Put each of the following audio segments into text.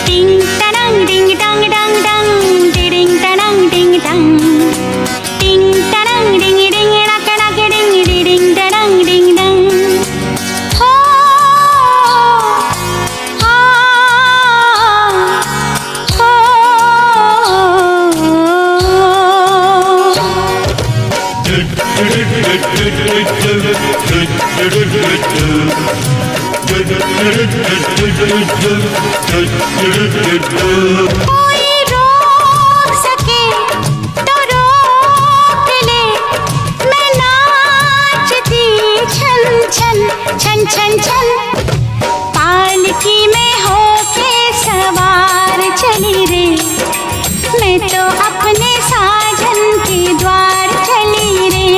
Ding tanang ding dang dang dang, ding tanang ding dang, ding tanang ding ding nak nak ding ding tanang ding dang. Ho ha ho. कोई रोक सके तो रोक ले, मैं नाचती छन छन छन छन छन, पालकी में होके सवार चली रे, मैं तो अपने साजन के द्वार चली रे,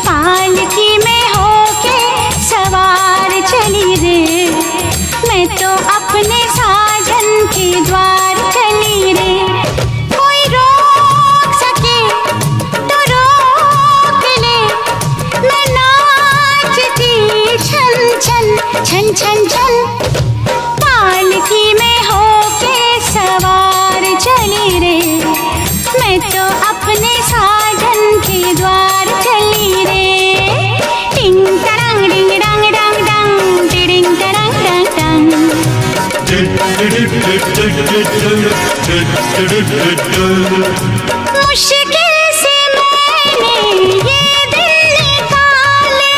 पालकी में होके सवार चली रे, मैं तो अपने साजन के द्वार चली रे। कोई रोक सके तो रोक ले, मैं नाचती छन छन छन छन छन, पालकी में होके सवार चली रे, मैं तो अपने साजन के द्वार चली रे। टिंग टरंग डिंग डंग डंग डंग, टिडिंग टरंग डंग डंग। मुश्किल से मैंने ये दिल निकाले,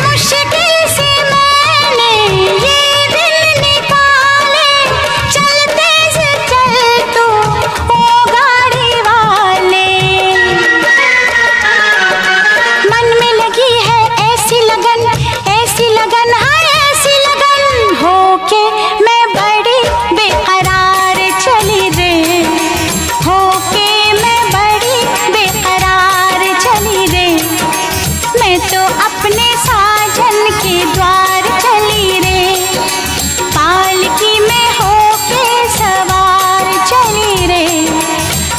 मुश्किल से मैंने ये दिल निकाले, चलते से चल तू ओ गाड़ी वाले, मन में लगी है ऐसी लगन हाँ ऐसी लगन, होके मैं बड़ी बेकरार चली रे, होके मैं बड़ी बेकरार चली रे, मैं तो अपने साजन के द्वार चली रे, पालकी में होके सवार चली रे,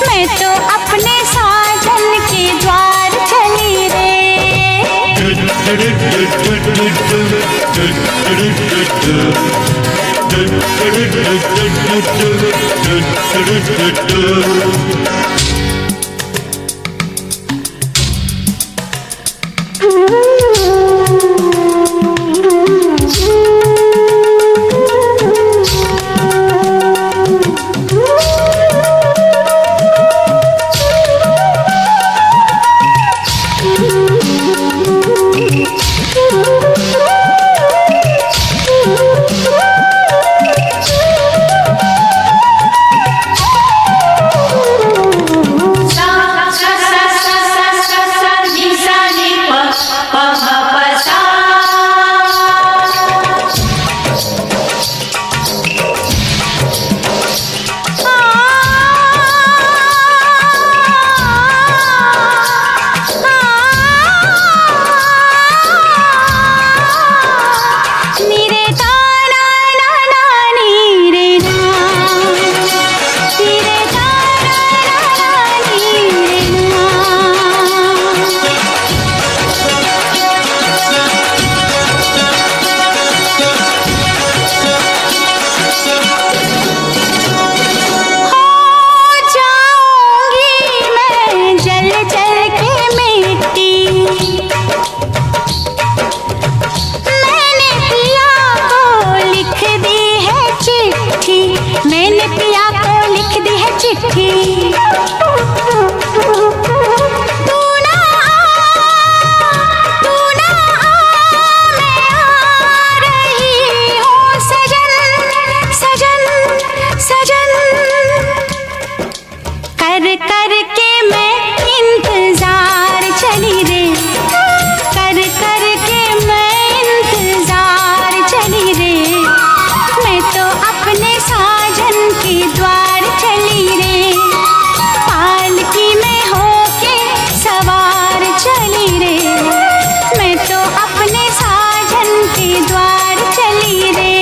मैं तो अपने साजन के द्वार चली रे। मैंने पिया को लिख दी है चिट्ठी, तू ना मैं आ रही हूँ सजन सजन सजन, कर कर के मैं इंतजार चली रे, कर कर के मैं इंतजार चली रे, मैं तो अपने साजन के द्वार चली रे, पालकी में होके सवार चली रे, मैं तो अपने साजन के द्वार चली रे।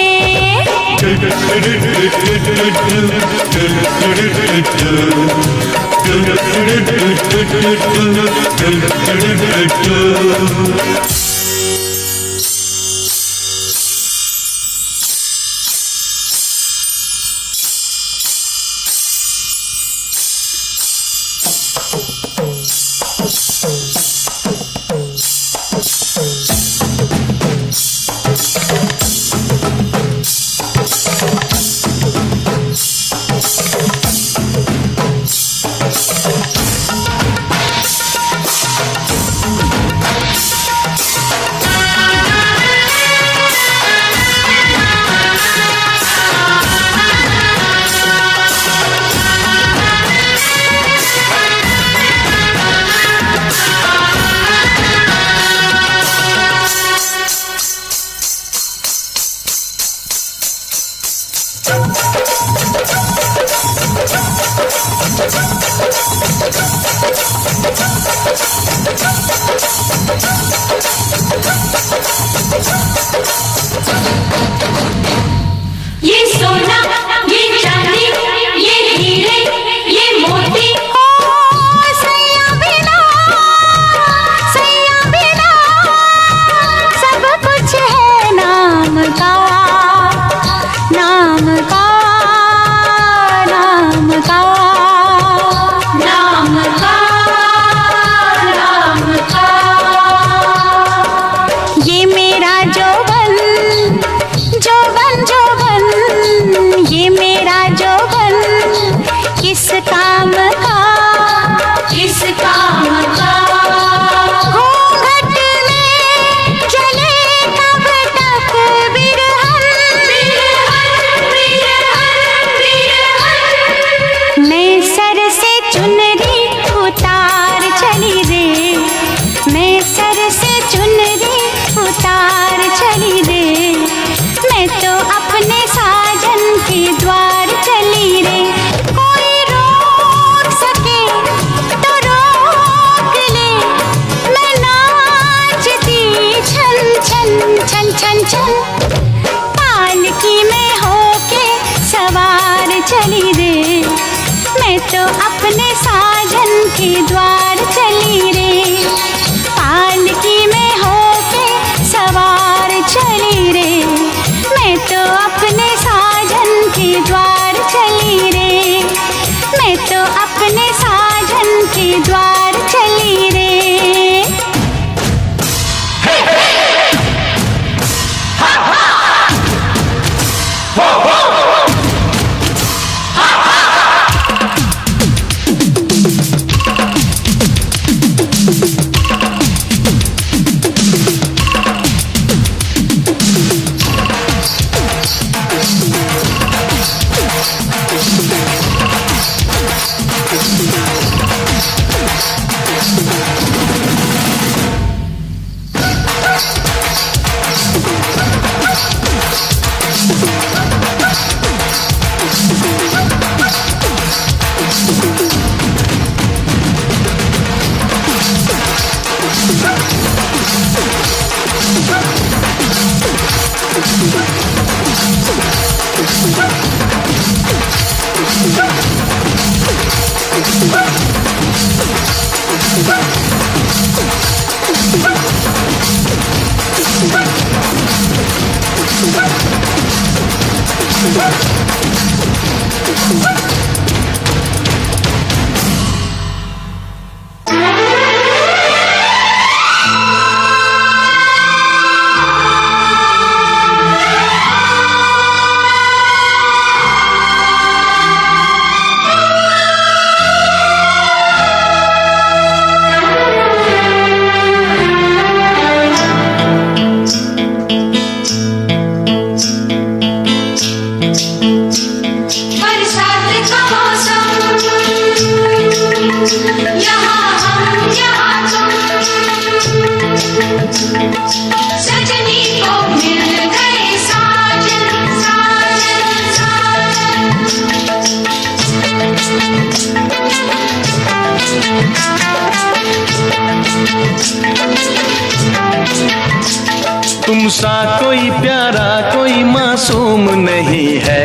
तुमसा कोई प्यारा कोई मासूम नहीं है,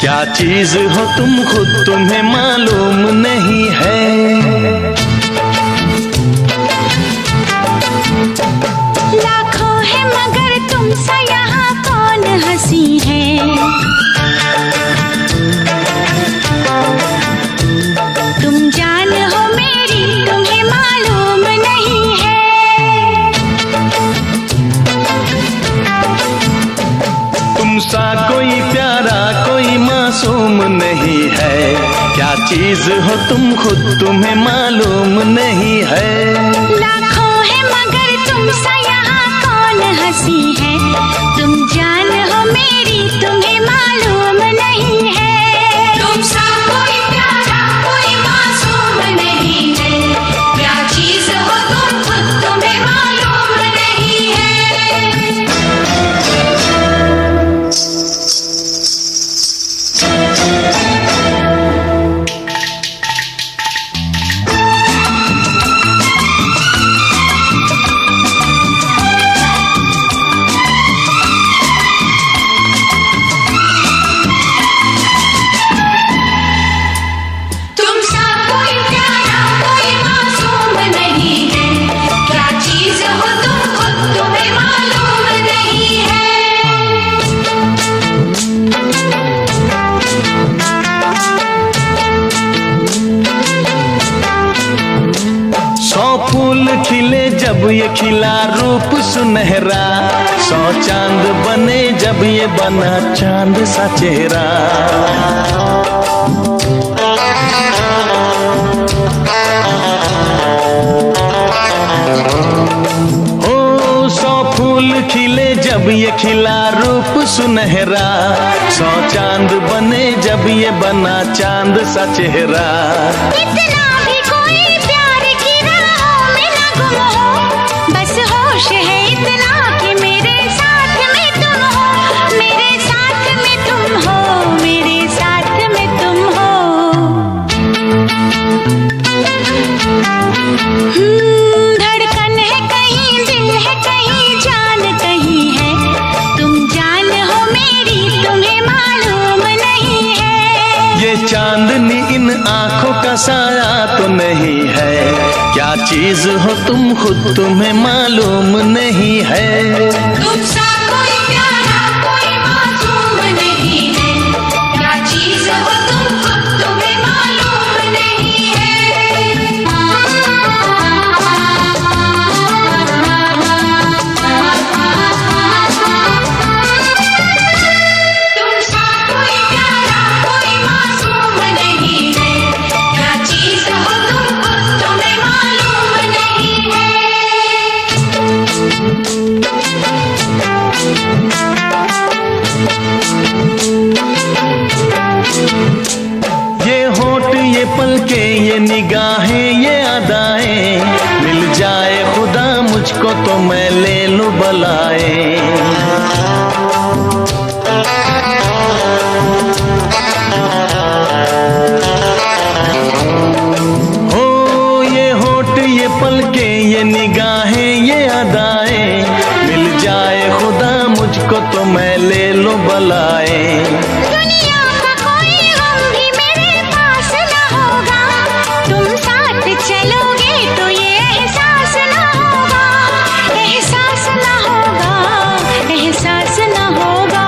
क्या चीज हो तुम खुद तुम्हें मालूम नहीं है। लाखों है मगर तुमसा यहाँ कौन हंसी है। तुम जान हो मेरी तुम्हें मालूम नहीं है। तुमसा कोई प्यारा कोई मासूम नहीं है। क्या चीज हो तुम खुद तुम्हें मालूम नहीं है। लाखों है मगर तुमसा यहाँ कौन हंसी है। तुम जान हो मेरी तुम्हें मालूम नहीं है। तुमसा कोई प्यारा कोई मासूम नहीं है। क्या चीज हो तुम खुद तुम्हें मालूम नहीं है। तुमसा कोई प्यारा कोई मासूम नहीं है। क्या चीज हो तुम खुद तुम्हें मालूम नहीं है। 100 फूल खिले जब ये खिला रूप सुनहरा। 100 चांद बने जब ये बना चांद सा चेहरा। ओ 100 फूल खिले जब ये खिला रूप सुनहरा। 100 चांद बने जब ये बना चांद सा चेहरा। इतना भी कोई प्यार की राहों में न गुम हो। बस होश है इतना कि मेरे साथ में तुम हो। मेरे साथ में तुम हो। मेरे साथ में तुम हो। धड़कन है कहीं दिल है कहीं जान कहीं है। तुम जान हो मेरी तुम्हें मालूम नहीं है। ये चांदनी इन आंखों का साया तो नहीं है। क्या चीज हो तुम खुद तुम्हें मालूम नहीं है। तुमसा कोई प्यारा कोई मासूम नहीं है। क्या चीज हो तुम खुद तुम्हें मालूम नहीं है। तुमसा कोई प्यारा कोई मासूम नहीं है। क्या चीज हो तुम खुद तुम्हें मालूम नहीं है। ये होठ ये पलके ये निगाहें ये अदाएं। मिल जाए खुदा मुझको तो मैं ले लूं बलाए। ओ ये होठ ये पलके ये निगाहें ये अदाएं। मिल जाए खुदा मुझको तो मैं ले लूं बलाए। दुनिया का कोई गम भी मेरे पास न होगा। तुम साथ चलोगे तो ये एहसास न होगा। एहसास न होगा। एहसास न होगा।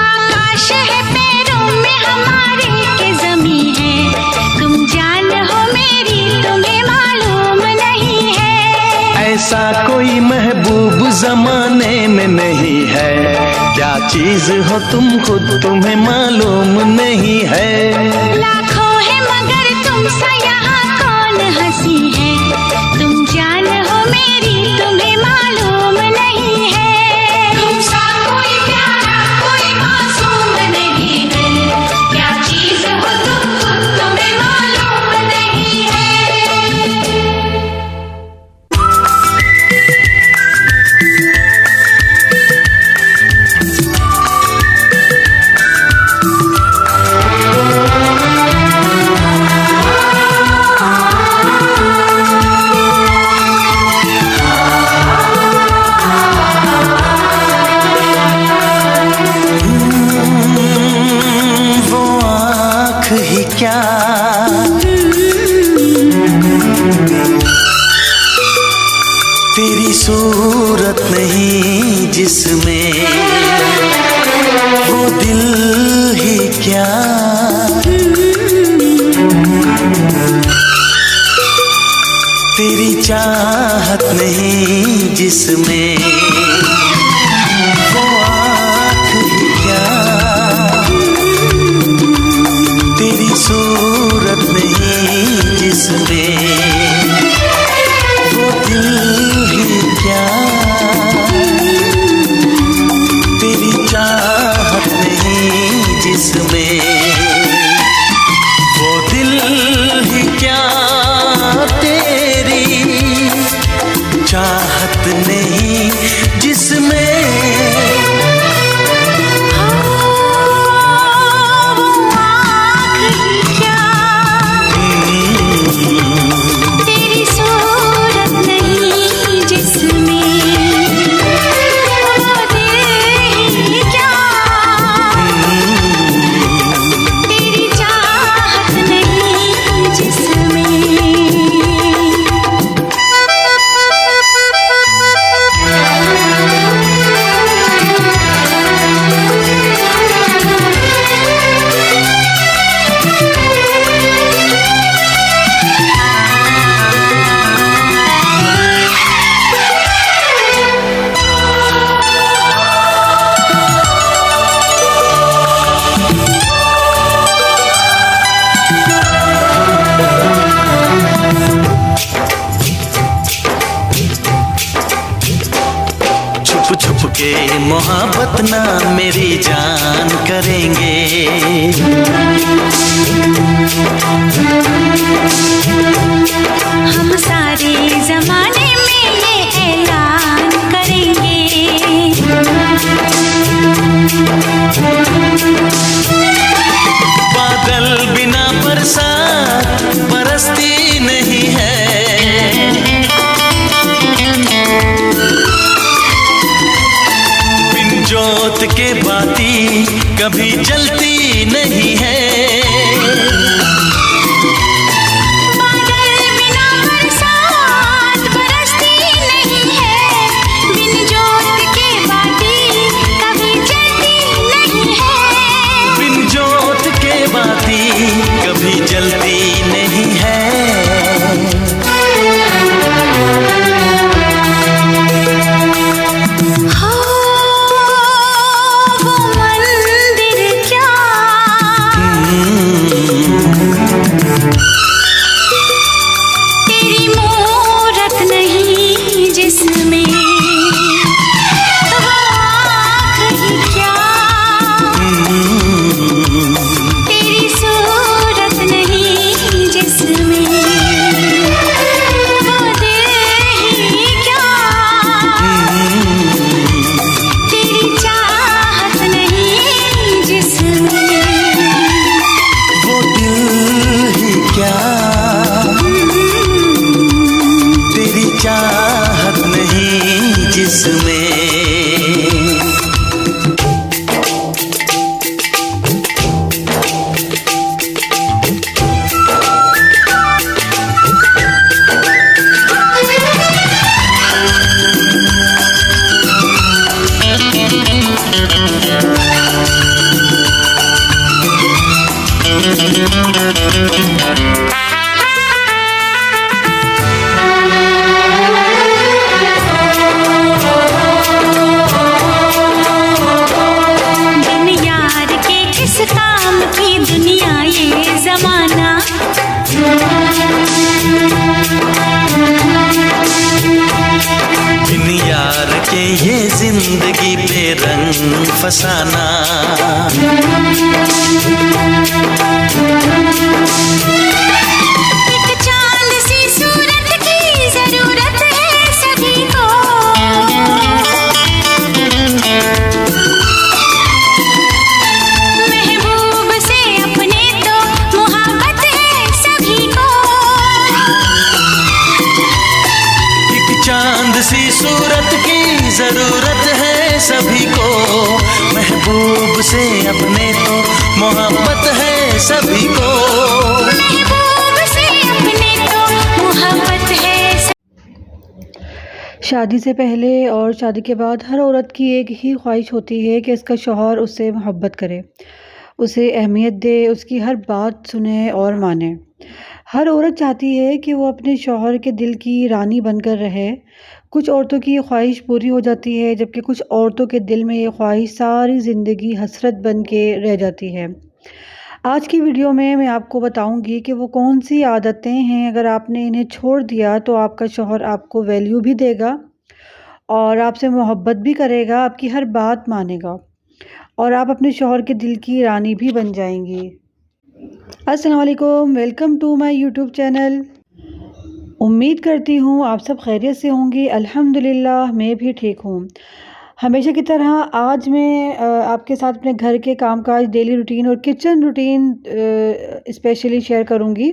आकाश है पैरों में हमारे के ज़मीं है। तुम जान हो मेरी तुम्हें मालूम नहीं है। ऐसा कोई महबूब जमाने में नहीं है। क्या चीज हो तुम खुद तुम्हें मालूम नहीं है। लाखों है मगर तुमसा यहाँ कौन हंसी है। तुम जान हो मेरी तुम्हें मालूम नहीं है। तुमसा कोई प्यारा कोई मासूम नहीं है। क्या चीज हो तुम खुद तुम्हें मालूम नहीं है। तेरी सूरत नहीं जिसमें वो दिल ही क्या, तेरी चाहत नहीं जिसमें वो आँख ही क्या, तेरी सूरत नहीं जिसमें वो दिल ही क्या, तेरी चाहत नहीं जिसमें वो दिल ही क्या, तेरी चाहत नहीं जिसमें छुप के मोहब्बत ना मेरी जान करेंगे, हम सारे जमाने में ये ऐलान करेंगे, बादल बिना बरसात बरसती नहीं है, जोत के बाती कभी जलती नहीं है, बादल बिना बरसात बरसती नहीं है, बिन जोत के बाती कभी जलती नहीं है, बिन जोत के बाती कभी जलती नहीं है। चाहत नहीं जिसमें ये जिंदगी पे रंग फसाना, एक चांद सी सूरत की जरूरत है सभी को, महबूब से अपने तो मोहब्बत है सभी को, एक चांद सी सूरत की जरूरत है सभी को, महबूब से अपने तो मोहब्बत है सभी को, महबूब से अपने तो मोहब्बत है। शादी से पहले और शादी के बाद हर औरत की एक ही ख्वाहिश होती है कि उसका शौहर उससे मोहब्बत करे, उसे अहमियत दे, उसकी हर बात सुने और माने। हर औरत चाहती है कि वो अपने शौहर के दिल की रानी बनकर रहे। कुछ औरतों की ये ख्वाहिश पूरी हो जाती है, जबकि कुछ औरतों के दिल में ये ख्वाहिश सारी ज़िंदगी हसरत बन के रह जाती है। आज की वीडियो में मैं आपको बताऊंगी कि वो कौन सी आदतें हैं, अगर आपने इन्हें छोड़ दिया तो आपका शौहर आपको वैल्यू भी देगा और आपसे मोहब्बत भी करेगा, आपकी हर बात मानेगा और आप अपने शौहर के दिल की रानी भी बन जाएंगी। अस्सलाम वालेकुम, welcome to my YouTube channel. उम्मीद करती हूँ आप सब खैरियत से होंगी। अल्हम्दुलिल्लाह मैं भी ठीक हूँ। हमेशा की तरह आज मैं आपके साथ अपने घर के कामकाज, डेली रूटीन और किचन रूटीन स्पेशली शेयर करूँगी।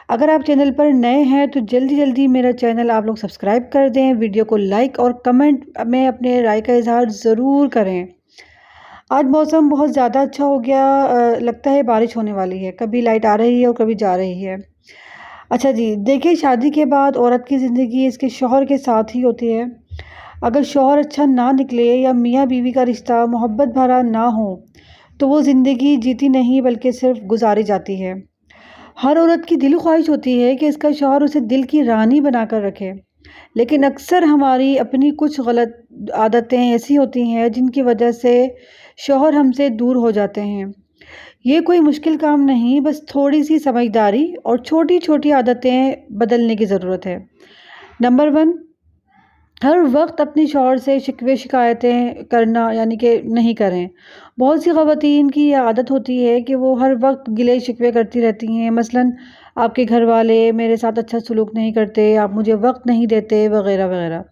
अगर आप चैनल पर नए हैं तो जल्दी मेरा चैनल आप लोग सब्सक्राइब कर दें, वीडियो को लाइक और कमेंट में अपने राय का इजहार ज़रूर करें। आज मौसम बहुत ज़्यादा अच्छा हो गया, लगता है बारिश होने वाली है। कभी लाइट आ रही है और कभी जा रही है। अच्छा जी, देखिए, शादी के बाद औरत की ज़िंदगी इसके शौहर के साथ ही होती है। अगर शौहर अच्छा ना निकले या मियाँ बीवी का रिश्ता मोहब्बत भरा ना हो तो वो ज़िंदगी जीती नहीं बल्कि सिर्फ गुजारी जाती है। हर औरत की दिली ख्वाहिश होती है कि इसका शौहर उसे दिल की रानी बनाकर रखे, लेकिन अक्सर हमारी अपनी कुछ गलत आदतें ऐसी होती हैं जिनकी वजह से शौहर हमसे दूर हो जाते हैं। ये कोई मुश्किल काम नहीं, बस थोड़ी सी समझदारी और छोटी छोटी आदतें बदलने की ज़रूरत है। नंबर 1, हर वक्त अपने शौहर से शिकवे शिकायतें करना यानी कि नहीं करें। बहुत सी ख़वातीन की यह आदत होती है कि वो हर वक्त गिले शिकवे करती रहती हैं। मसलन, आपके घर वाले मेरे साथ अच्छा सलूक नहीं करते, आप मुझे वक्त नहीं देते, वगैरह वगैरह।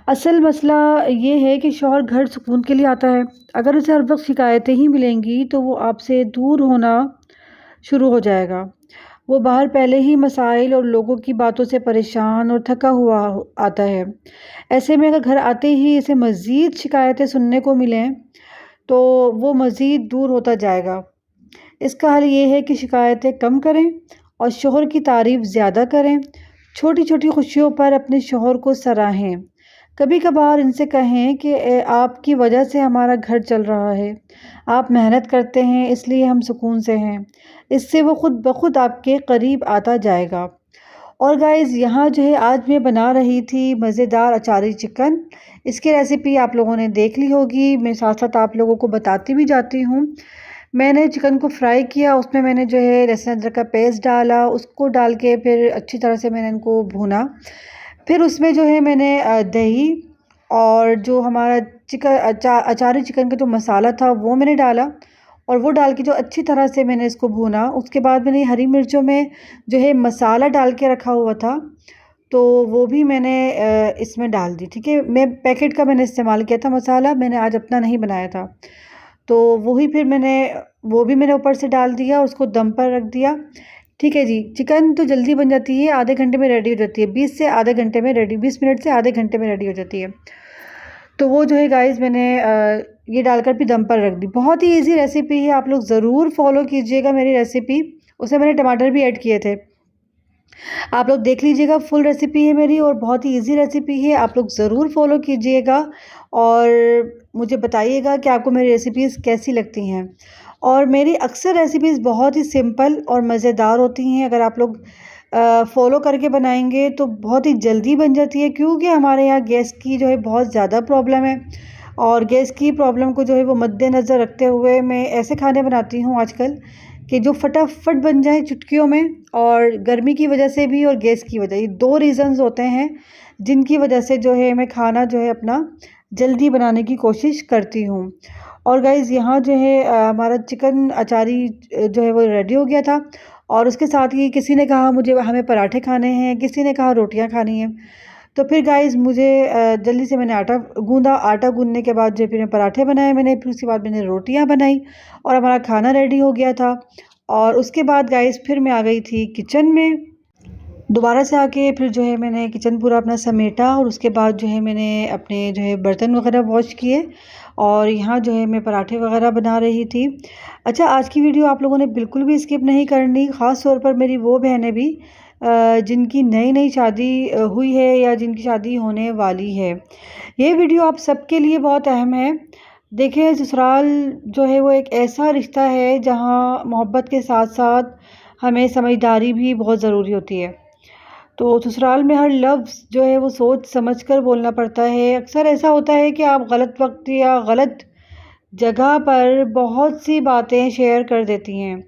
असल मसला ये है कि शौहर घर सुकून के लिए आता है। अगर उसे हर वक्त शिकायतें ही मिलेंगी तो वो आपसे दूर होना शुरू हो जाएगा। वो बाहर पहले ही मसाइल और लोगों की बातों से परेशान और थका हुआ आता है। ऐसे में अगर घर आते ही इसे मज़ीद शिकायतें सुनने को मिलें तो वो मज़ीद दूर होता जाएगा। इसका हल ये है कि शिकायतें कम करें और शौहर की तारीफ़ ज़्यादा करें। छोटी छोटी खुशियों पर अपने शौहर को सराहें। कभी कभार इनसे कहें कि आपकी वजह से हमारा घर चल रहा है, आप मेहनत करते हैं इसलिए हम सुकून से हैं। इससे वो खुद ब खुद आपके करीब आता जाएगा। और गाइज़, यहाँ जो है आज मैं बना रही थी मज़ेदार अचारी चिकन। इसकी रेसिपी आप लोगों ने देख ली होगी, मैं साथ साथ आप लोगों को बताती भी जाती हूँ। मैंने चिकन को फ्राई किया, उसमें मैंने जो है लहसुन अदरक का पेस्ट डाला, उसको डाल के फिर अच्छी तरह से मैंने इनको भूना। फिर उसमें जो है मैंने दही और जो हमारा अचारी चिकन का जो मसाला था वो मैंने डाला और वो डाल के जो अच्छी तरह से मैंने इसको भूना। उसके बाद मैंने हरी मिर्चों में जो है मसाला डाल के रखा हुआ था तो वो भी मैंने इसमें डाल दी। ठीक है, मैं पैकेट का मैंने इस्तेमाल किया था मसाला, मैंने आज अपना नहीं बनाया था। तो वही फिर वो भी मैंने ऊपर से डाल दिया और उसको दम पर रख दिया। ठीक है जी, चिकन तो जल्दी बन जाती है, आधे घंटे में रेडी हो जाती है। 20 से आधे घंटे में रेडी, 20 मिनट से आधे घंटे में रेडी हो जाती है। तो वो जो है गाइस मैंने ये डालकर भी दम पर रख दी। बहुत ही इजी रेसिपी है, आप लोग ज़रूर फॉलो कीजिएगा मेरी रेसिपी। उसमें मैंने टमाटर भी ऐड किए थे, आप लोग देख लीजिएगा। फुल रेसिपी है मेरी और बहुत ही इजी रेसिपी है, आप लोग ज़रूर फॉलो कीजिएगा और मुझे बताइएगा कि आपको मेरी रेसिपीज़ कैसी लगती हैं। और मेरी अक्सर रेसिपीज़ बहुत ही सिंपल और मज़ेदार होती हैं। अगर आप लोग फॉलो करके बनाएंगे तो बहुत ही जल्दी बन जाती है, क्योंकि हमारे यहाँ गैस की जो है बहुत ज़्यादा प्रॉब्लम है और गैस की प्रॉब्लम को जो है वो मद्देनज़र रखते हुए मैं ऐसे खाने बनाती हूँ आजकल कि जो फटाफट बन जाए चुटकियों में। और गर्मी की वजह से भी और गैस की वजह, ये 2 रीज़न्स होते हैं जिनकी वजह से जो है मैं खाना जो है अपना जल्दी बनाने की कोशिश करती हूँ। और गाइज़, यहाँ जो है हमारा चिकन अचारी जो है वो रेडी हो गया था और उसके साथ ही किसी ने कहा हमें पराठे खाने हैं, किसी ने कहा रोटियाँ खानी हैं। तो फिर गाइज़ मुझे जल्दी से मैंने आटा गूँधा। आटा गूँधने के बाद जो फिर मैं पराठे बनाए मैंने, फिर उसके बाद मैंने रोटियाँ बनाई और हमारा खाना रेडी हो गया था। और उसके बाद गाइज़ फिर मैं आ गई थी किचन में। दोबारा से आके फिर जो है मैंने किचन पूरा अपना समेटा और उसके बाद जो है मैंने अपने जो है बर्तन वगैरह वॉश किए और यहाँ जो है मैं पराठे वगैरह बना रही थी। अच्छा, आज की वीडियो आप लोगों ने बिल्कुल भी स्किप नहीं करनी, ख़ास तौर पर मेरी वो बहनें भी जिनकी नई नई शादी हुई है या जिनकी शादी होने वाली है। ये वीडियो आप सबके लिए बहुत अहम है। देखिए, ससुराल जो है वो एक ऐसा रिश्ता है जहाँ मोहब्बत के साथ साथ हमें समझदारी भी बहुत ज़रूरी होती है। तो ससुराल में हर लफ्ज़ जो है वो सोच समझ कर बोलना पड़ता है। अक्सर ऐसा होता है कि आप गलत वक्त या गलत जगह पर बहुत सी बातें शेयर कर देती हैं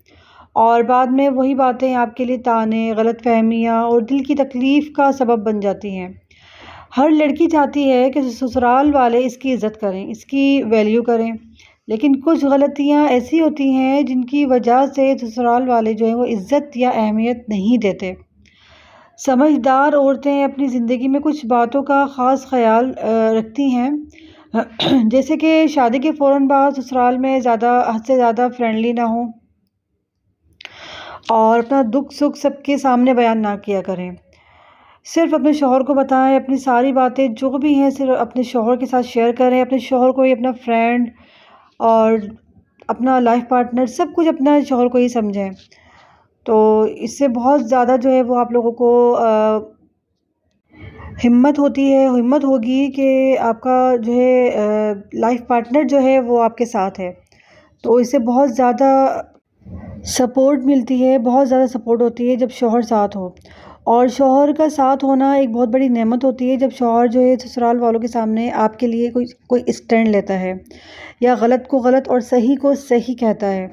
और बाद में वही बातें आपके लिए ताने, गलतफ़हमियाँ और दिल की तकलीफ़ का सबब बन जाती हैं। हर लड़की चाहती है कि ससुराल वाले इसकी इज़्ज़त करें, इसकी वैल्यू करें, लेकिन कुछ गलतियाँ ऐसी होती हैं जिनकी वजह से ससुराल वाले जो हैं वो इज़्ज़त या अहमियत नहीं देते। समझदार औरतें अपनी ज़िंदगी में कुछ बातों का ख़ास ख़याल रखती हैं। जैसे कि शादी के फ़ौरन बाद ससुराल में ज़्यादा हद से ज़्यादा फ्रेंडली ना हों और अपना दुख सुख सबके सामने बयान ना किया करें। सिर्फ़ अपने शौहर को बताएं, अपनी सारी बातें जो भी हैं सिर्फ़ अपने शौहर के साथ शेयर करें। अपने शौहर को ही अपना फ्रेंड और अपना लाइफ़ पार्टनर सब कुछ अपना शौहर को ही समझें। तो इससे बहुत ज़्यादा जो है वो आप लोगों को हिम्मत होगी कि आपका जो है लाइफ़ पार्टनर जो है वो आपके साथ है। तो इससे बहुत ज़्यादा सपोर्ट मिलती है, बहुत ज़्यादा सपोर्ट होती है जब शौहर साथ हो। और शौहर का साथ होना एक बहुत बड़ी नेमत होती है जब शौहर जो है ससुराल वालों के सामने आपके लिए कोई स्टैंड लेता है या गलत को गलत और सही को सही कहता है।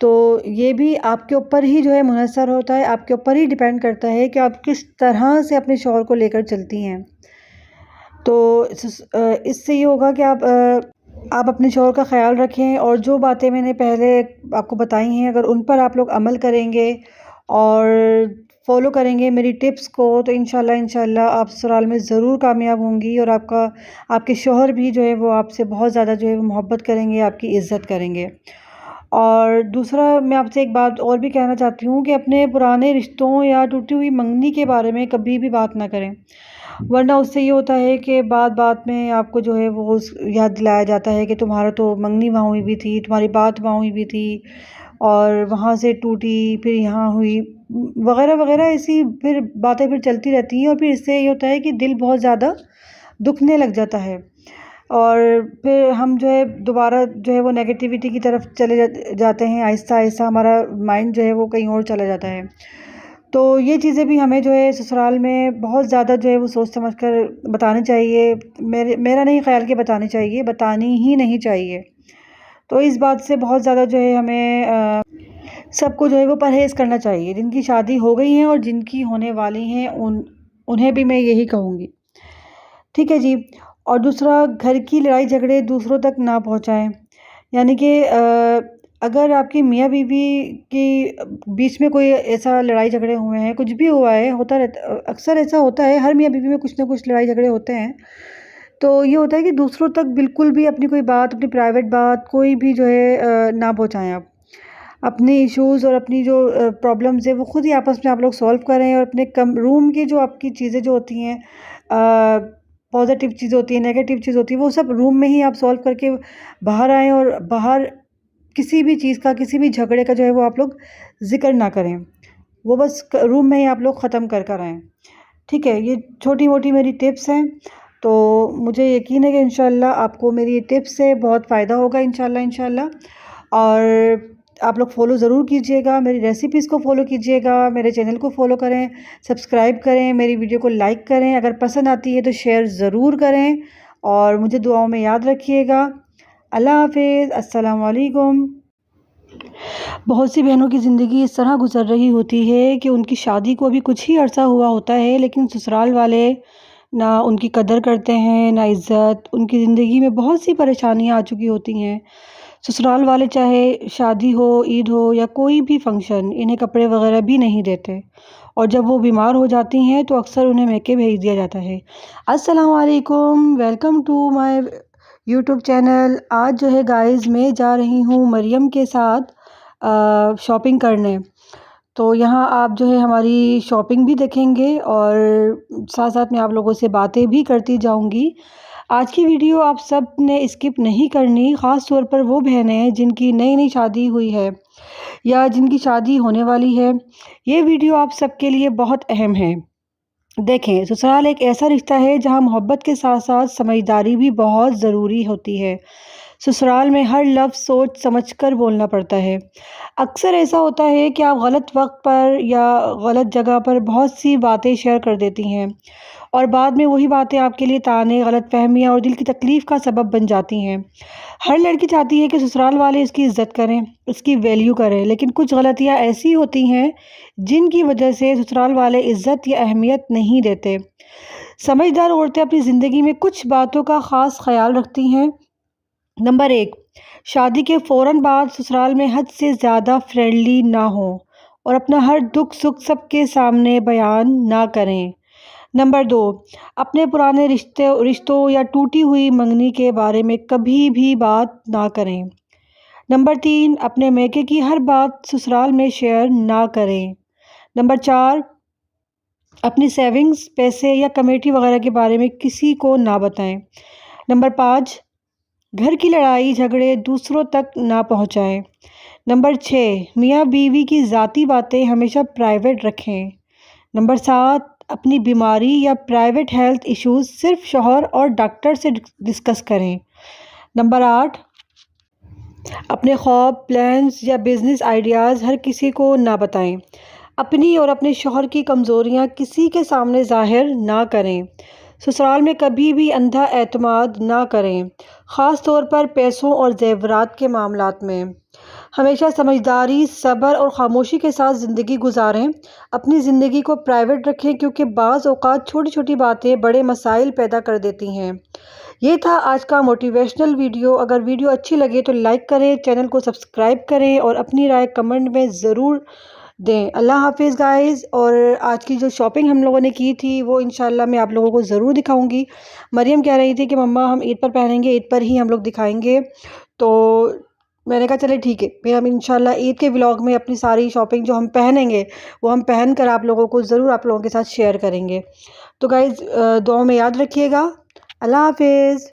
तो ये भी आपके ऊपर ही जो है मुनहसर होता है, आपके ऊपर ही डिपेंड करता है कि आप किस तरह से अपने शौहर को लेकर चलती हैं। तो इससे ये होगा कि आप अपने शौहर का ख़याल रखें और जो बातें मैंने पहले आपको बताई हैं अगर उन पर आप लोग अमल करेंगे और फ़ॉलो करेंगे मेरी टिप्स को तो इंशाल्लाह आप ससुराल में ज़रूर कामयाब होंगी और आपके शौहर भी जो है वो आपसे बहुत ज़्यादा जो है वो मोहब्बत करेंगे, आपकी इज़्ज़त करेंगे। और दूसरा मैं आपसे एक बात और भी कहना चाहती हूँ कि अपने पुराने रिश्तों या टूटी हुई मंगनी के बारे में कभी भी बात ना करें, वरना उससे ये होता है कि बात-बात में आपको जो है वो याद दिलाया जाता है कि तुम्हारा तो मंगनी वहाँ हुई भी थी, तुम्हारी बात वहाँ हुई भी थी और वहाँ से टूटी, फिर यहाँ हुई, वग़ैरह-वग़ैरह ऐसी फिर बातें फिर चलती रहती हैं और फिर इससे ये होता है कि दिल बहुत ज़्यादा दुखने लग जाता है और फिर हम जो है दोबारा जो है वो नेगेटिविटी की तरफ चले जाते हैं। आहिस्ता-आहिस्ता हमारा माइंड जो है वो कहीं और चला जाता है। तो ये चीज़ें भी हमें जो है ससुराल में बहुत ज़्यादा जो है वो सोच समझ कर बतानी चाहिए। मेरा नहीं ख़्याल कि बतानी चाहिए, बतानी ही नहीं चाहिए। तो इस बात से बहुत ज़्यादा जो है हमें सबको जो है वो परहेज़ करना चाहिए। जिनकी शादी हो गई है और जिनकी होने वाली हैं उन्हें भी मैं यही कहूँगी। ठीक है जी। और दूसरा, घर की लड़ाई झगड़े दूसरों तक ना पहुँचाएँ। यानी कि अगर आपकी मियाँ बीवी के बीच में कोई ऐसा लड़ाई झगड़े हुए हैं, कुछ भी हुआ है, अक्सर ऐसा होता है, हर मियाँ बीवी में कुछ ना कुछ लड़ाई झगड़े होते हैं। तो ये होता है कि दूसरों तक बिल्कुल भी अपनी कोई बात, अपनी प्राइवेट बात कोई भी जो है ना पहुँचाएँ आप। अपने इश्यूज़ और अपनी जो प्रॉब्लम्स हैं वो खुद ही आपस में आप लोग सॉल्व करें और अपने रूम की जो आपकी चीज़ें जो होती हैं, पॉज़िटिव चीज़ होती है, नेगेटिव चीज़ होती है, वो सब रूम में ही आप सॉल्व करके बाहर आएँ और बाहर किसी भी चीज़ का, किसी भी झगड़े का जो है वो आप लोग ज़िक्र ना करें। वो बस रूम में ही आप लोग ख़त्म कर आएँ। ठीक है, ये छोटी-मोटी मेरी टिप्स हैं। तो मुझे यकीन है कि इंशाल्लाह आपको मेरी ये टिप्स से बहुत फ़ायदा होगा इंशाल्लाह। और आप लोग फ़ॉलो ज़रूर कीजिएगा, मेरी रेसिपीज़ को फ़ॉलो कीजिएगा, मेरे चैनल को फ़ॉलो करें, सब्सक्राइब करें, मेरी वीडियो को लाइक करें, अगर पसंद आती है तो शेयर ज़रूर करें और मुझे दुआओं में याद रखिएगा। अल्लाह हाफ़िज़, अस्सलाम वालेकुम। बहुत सी बहनों की ज़िंदगी इस तरह गुज़र रही होती है कि उनकी शादी को अभी कुछ ही अरसा हुआ होता है, लेकिन ससुराल वाले ना उनकी कदर करते हैं, ना इज़्ज़त। उनकी ज़िंदगी में बहुत सी परेशानियाँ आ चुकी होती हैं। ससुराल वाले चाहे शादी हो, ईद हो या कोई भी फ़ंक्शन, इन्हें कपड़े वग़ैरह भी नहीं देते और जब वो बीमार हो जाती हैं तो अक्सर उन्हें मैके भेज दिया जाता है। अस्सलाम वालेकुम, welcome to my YouTube channel. आज जो है गाइज़ मैं जा रही हूँ मरियम के साथ शॉपिंग करने। तो यहाँ आप जो है हमारी शॉपिंग भी देखेंगे और साथ-साथ में आप लोगों से बातें भी करती जाऊँगी। आज की वीडियो आप सब ने स्किप नहीं करनी, ख़ास तौर पर वो बहनें जिनकी नई-नई शादी हुई है या जिनकी शादी होने वाली है, ये वीडियो आप सबके लिए बहुत अहम है। देखें, ससुराल एक ऐसा रिश्ता है जहां मोहब्बत के साथ साथ समझदारी भी बहुत ज़रूरी होती है। ससुराल में हर लफ्ज़ सोच समझकर बोलना पड़ता है। अक्सर ऐसा होता है कि आप गलत वक्त पर या गलत जगह पर बहुत सी बातें शेयर कर देती हैं और बाद में वही बातें आपके लिए ताने, गलतफ़हमियाँ और दिल की तकलीफ़ का सबब बन जाती हैं। हर लड़की चाहती है कि ससुराल वाले इसकी इज़्ज़त करें, इसकी वैल्यू करें, लेकिन कुछ गलतियाँ ऐसी होती हैं जिनकी वजह से ससुराल वाले इज़्ज़त या अहमियत नहीं देते। समझदार औरतें अपनी ज़िंदगी में कुछ बातों का ख़ास ख़्याल रखती हैं। नंबर 1, शादी के फ़ौरन बाद ससुराल में हद से ज़्यादा फ्रेंडली ना हों और अपना हर दुख-सुख सबके सामने बयान ना करें। नंबर 2, अपने पुराने रिश्तों या टूटी हुई मंगनी के बारे में कभी भी बात ना करें। नंबर 3, अपने मायके की हर बात ससुराल में शेयर ना करें। नंबर 4, अपनी सेविंग्स, पैसे या कमेटी वगैरह के बारे में किसी को ना बताएं। नंबर 5, घर की लड़ाई झगड़े दूसरों तक ना पहुंचाएं। नंबर 6, मियाँ बीवी की ज़ाती बातें हमेशा प्राइवेट रखें। नंबर 7, अपनी बीमारी या प्राइवेट हेल्थ इश्यूज़ सिर्फ शौहर और डॉक्टर से डिस्कस करें। नंबर 8, अपने ख्वाब, प्लान्स या बिज़नेस आइडियाज़ हर किसी को ना बताएं। अपनी और अपने शौहर की कमज़ोरियाँ किसी के सामने ज़ाहिर ना करें। ससुराल में कभी भी अंधा एतमाद ना करें, ख़ास तौर पर पैसों और ज़ेवरात के मामलात में। हमेशा समझदारी, सब्र और ख़ामोशी के साथ ज़िंदगी गुजारें। अपनी ज़िंदगी को प्राइवेट रखें क्योंकि बाज़ औक़ात छोटी-छोटी बातें बड़े मसाइल पैदा कर देती हैं। ये था आज का मोटिवेशनल वीडियो। अगर वीडियो अच्छी लगे तो लाइक करें, चैनल को सब्सक्राइब करें और अपनी राय कमेंट में ज़रूर दें। अल्लाह हाफ़िज़ गाइज़। और आज की जो शॉपिंग हम लोगों ने की थी वो इंशाल्लाह मैं आप लोगों को ज़रूर दिखाऊंगी। मरियम कह रही थी कि मम्मा हम ईद पर पहनेंगे, ईद पर ही हम लोग दिखाएंगे। तो मैंने कहा चले ठीक है, फिर हम इंशाल्लाह ईद के व्लॉग में अपनी सारी शॉपिंग जो हम पहनेंगे वो हम पहन कर आप लोगों को ज़रूर आप लोगों के साथ शेयर करेंगे। तो गाइज़ दुआओं में याद रखिएगा। अल्लाह हाफ़िज़।